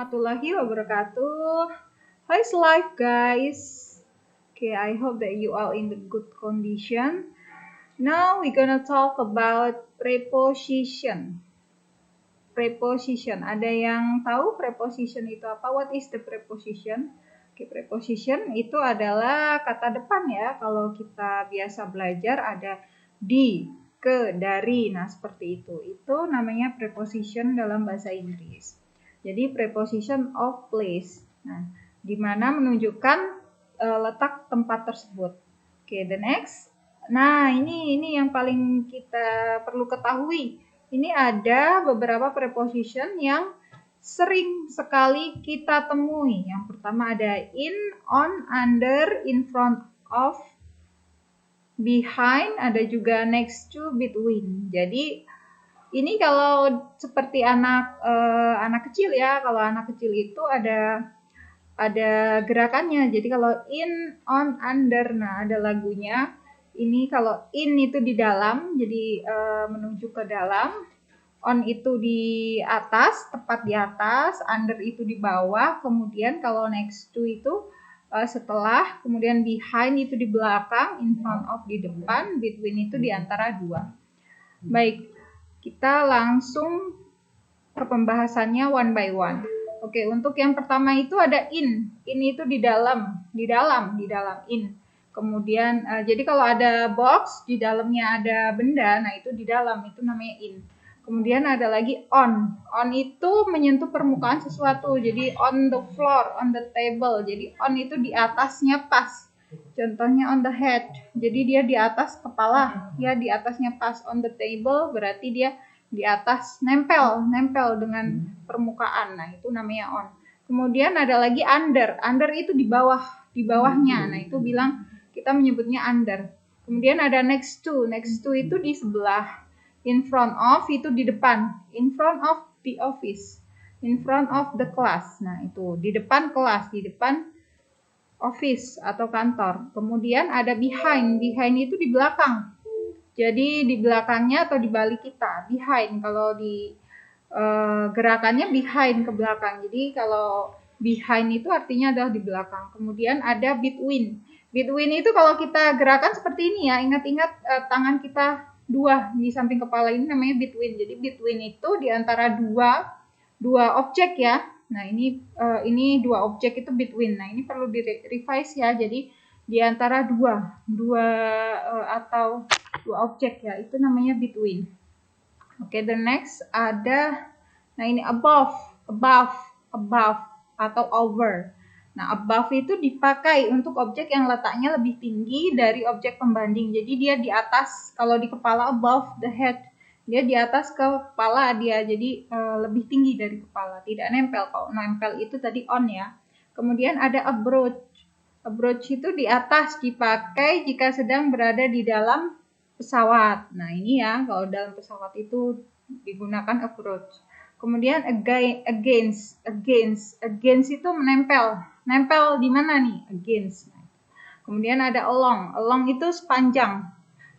warahmatullahi wabarakatuh. How's life, guys? Okay, I hope that you are in the good condition. Now we're gonna talk about preposition. Preposition. Ada yang tahu preposition itu apa? What is the preposition? Okay, preposition itu adalah kata depan ya. Kalau kita biasa belajar ada di, ke, dari. Nah, seperti itu. Itu namanya preposition dalam bahasa Inggris. Jadi preposition of place. Nah, di mana menunjukkan letak tempat tersebut. Oke, the next. Nah, ini yang paling kita perlu ketahui. Ini ada beberapa preposition yang sering sekali kita temui. Yang pertama ada in, on, under, in front of, behind, ada juga next to, between. Jadi ini kalau seperti anak kecil ya, kalau anak kecil itu ada gerakannya. Jadi kalau in, on, under, nah ada lagunya. Ini kalau in itu di dalam, jadi menuju ke dalam. On itu di atas, tepat di atas. Under itu di bawah. Kemudian kalau next to itu setelah, kemudian behind itu di belakang, in front of di depan, between itu di antara dua. Baik. Kita langsung ke pembahasannya one by one. Oke, untuk yang pertama itu ada in. In itu di dalam, in. Kemudian, jadi kalau ada box, di dalamnya ada benda, nah itu di dalam, itu namanya in. Kemudian ada lagi on. On itu menyentuh permukaan sesuatu, jadi on the floor, on the table. Jadi on itu di atasnya pas. Contohnya on the head, jadi dia di atas kepala, ya di atasnya pas. On the table berarti dia di atas nempel dengan permukaan. Nah, itu namanya on. Kemudian ada lagi under. Under itu di bawahnya. Nah, itu kita menyebutnya under. Kemudian ada next to. Next to itu di sebelah. In front of itu di depan. In front of the office. In front of the class. Nah, itu di depan kelas, di depan office atau kantor. Kemudian ada behind. Behind itu di belakang. Jadi di belakangnya atau di balik kita. Behind. Kalau di gerakannya behind, ke belakang. Jadi kalau behind itu artinya adalah di belakang. Kemudian ada between. Between itu kalau kita gerakan seperti ini ya. Ingat-ingat tangan kita dua di samping kepala, ini namanya between. Jadi between itu di antara dua objek ya. Nah, ini dua objek itu between. Nah, ini perlu di-revise ya. Jadi di antara atau dua objek ya, itu namanya between. Oke, the next ada, nah ini above atau over. Nah, above itu dipakai untuk objek yang letaknya lebih tinggi dari objek pembanding. Jadi dia di atas, kalau di kepala above the head, dia di atas kepala dia, jadi lebih tinggi dari kepala, tidak nempel. Kalau nempel itu tadi on ya. Kemudian ada approach. Approach itu di atas, dipakai jika sedang berada di dalam pesawat. Nah, ini ya, kalau dalam pesawat itu digunakan approach. Kemudian against itu menempel. Nempel di mana nih? Against. Kemudian ada along. Along itu sepanjang.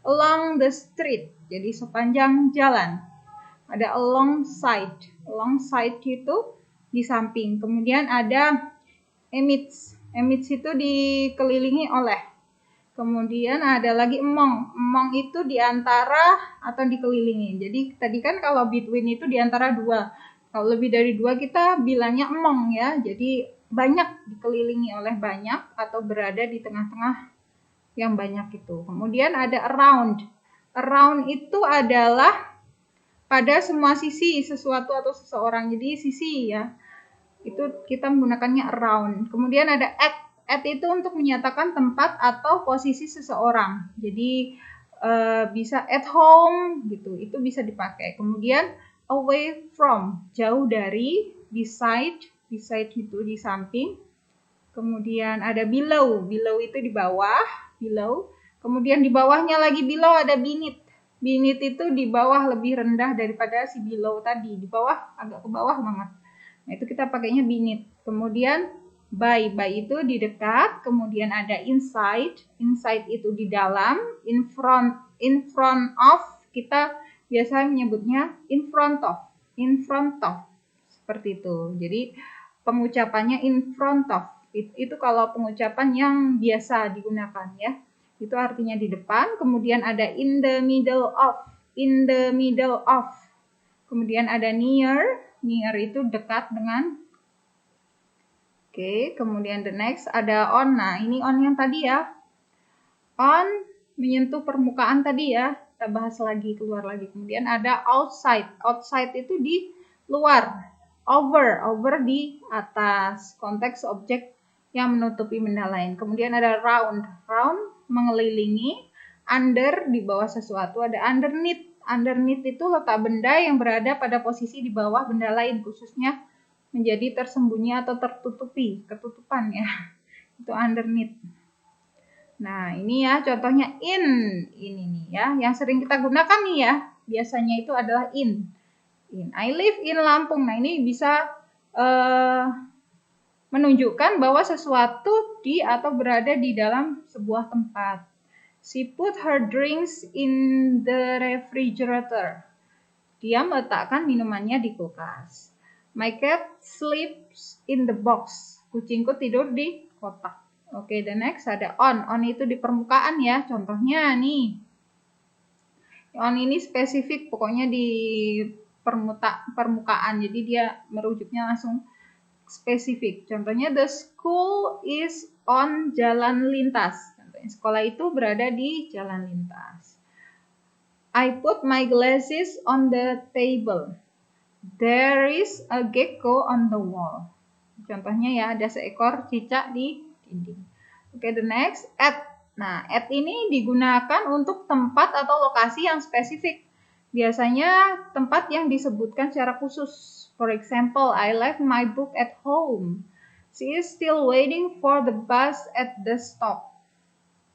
Along the street. Jadi sepanjang jalan. Ada alongside. Alongside itu di samping. Kemudian ada amidst. Amidst itu dikelilingi oleh. Kemudian ada lagi among. Among itu di antara atau dikelilingi. Jadi tadi kan kalau between itu di antara dua. Kalau lebih dari dua kita bilangnya among ya. Jadi banyak, dikelilingi oleh banyak atau berada di tengah-tengah yang banyak itu. Kemudian ada around. Around itu adalah pada semua sisi sesuatu atau seseorang. Jadi sisi ya. Itu kita menggunakannya around. Kemudian ada at. At itu untuk menyatakan tempat atau posisi seseorang. Jadi bisa at home gitu. Itu bisa dipakai. Kemudian away from, jauh dari. Beside itu di samping. Kemudian ada below. Below itu di bawah. Below. Kemudian di bawahnya lagi below ada beneath. Beneath itu di bawah, lebih rendah daripada si below tadi. Di bawah, agak ke bawah banget. Nah, itu kita pakainya beneath. Kemudian by itu di dekat. Kemudian ada inside. Inside itu di dalam. In front of, kita biasa menyebutnya in front of. Seperti itu. Jadi pengucapannya in front of. Itu kalau pengucapan yang biasa digunakan ya. Itu artinya di depan. Kemudian ada in the middle of. In the middle of. Kemudian ada near. Near itu dekat dengan. Oke, kemudian the next ada on. Nah, ini on yang tadi ya. On menyentuh permukaan tadi ya. Kita bahas lagi, keluar lagi. Kemudian ada outside. Outside itu di luar. Over di atas. Konteks objek yang menutupi benda lain. Kemudian ada round. Round mengelilingi. Under di bawah sesuatu. Ada underneath. Underneath itu letak benda yang berada pada posisi di bawah benda lain. Khususnya menjadi tersembunyi atau tertutupi. Ketutupan ya. Itu underneath. Nah, ini ya contohnya in. Ini nih ya. Yang sering kita gunakan nih ya. Biasanya itu adalah in. I live in Lampung. Nah, ini bisa menunjukkan bahwa sesuatu di atau berada di dalam sebuah tempat. She put her drinks in the refrigerator. Dia meletakkan minumannya di kulkas. My cat sleeps in the box. Kucingku tidur di kotak. Oke, the next ada on. On itu di permukaan ya. Contohnya nih. On ini spesifik, pokoknya di permukaan. Jadi dia merujuknya langsung spesifik. Contohnya the school is on jalan lintas. Contohnya sekolah itu berada di jalan lintas. I put my glasses on the table. There is a gecko on the wall. Contohnya ya, ada seekor cicak di dinding. Oke, the next, at. Nah, at ini digunakan untuk tempat atau lokasi yang spesifik. Biasanya tempat yang disebutkan secara khusus. For example, I left my book at home. She is still waiting for the bus at the stop.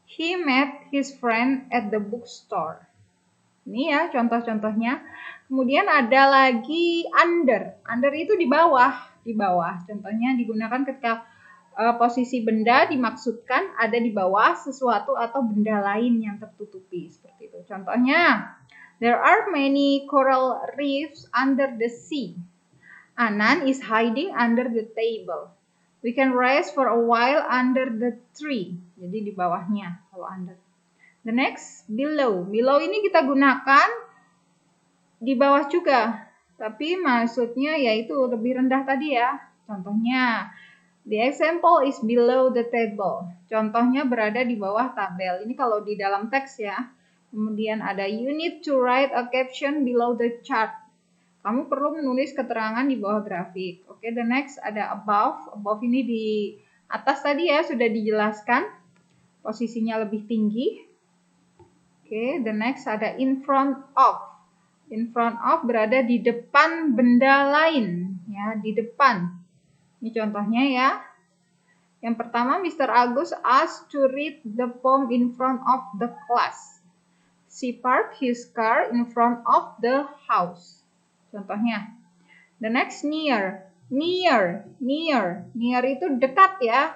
He met his friend at the bookstore. Ini ya contoh-contohnya. Kemudian ada lagi under. Under itu di bawah. Di bawah. Contohnya digunakan ketika posisi benda dimaksudkan ada di bawah sesuatu atau benda lain yang tertutupi. Seperti itu. Contohnya, there are many coral reefs under the sea. Anan is hiding under the table. We can rest for a while under the tree. Jadi di bawahnya kalau under. The next, below. Below ini kita gunakan di bawah juga. Tapi maksudnya yaitu lebih rendah tadi ya. Contohnya, the example is below the table. Contohnya berada di bawah tabel. Ini kalau di dalam teks ya. Kemudian ada you need to write a caption below the chart. Kamu perlu menulis keterangan di bawah grafik. Oke, the next ada above. Above ini di atas tadi ya sudah dijelaskan. Posisinya lebih tinggi. Oke, the next ada in front of. In front of berada di depan benda lain. Ya, di depan. Ini contohnya ya. Yang pertama, Mr. Agus asked to read the poem in front of the class. She parked his car in front of the house. Contohnya. The next, near. Near. Near. Near itu dekat ya.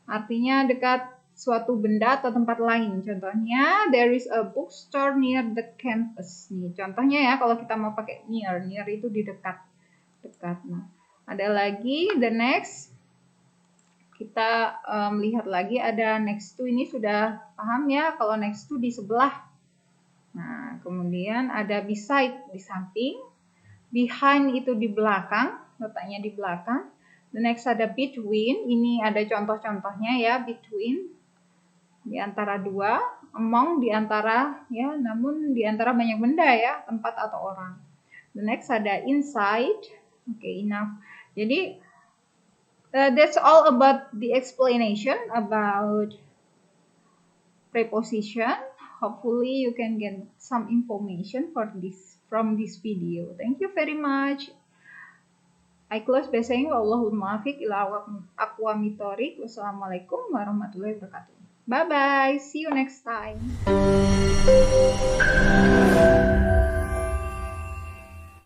Artinya dekat suatu benda atau tempat lain. Contohnya, there is a bookstore near the campus. Nih, contohnya ya kalau kita mau pakai near. Near itu di dekat. Dekat. Nah, ada lagi, the next. Kita lihat lagi ada next to, ini sudah paham ya, kalau next to di sebelah. Nah, kemudian ada beside di samping, behind itu di belakang, letaknya di belakang. The next ada between, ini ada contoh-contohnya ya, between, di antara dua, among di antara ya, namun di antara banyak benda ya, tempat atau orang. The next ada inside, oke, enough. Jadi that's all about the explanation about preposition. Hopefully you can get some information from this video. Thank you very much. I close by saying wallahul muwaffiq ila aqwamit thoriq. Wassalamualaikum warahmatullahi wabarakatuh. Bye bye. See you next time.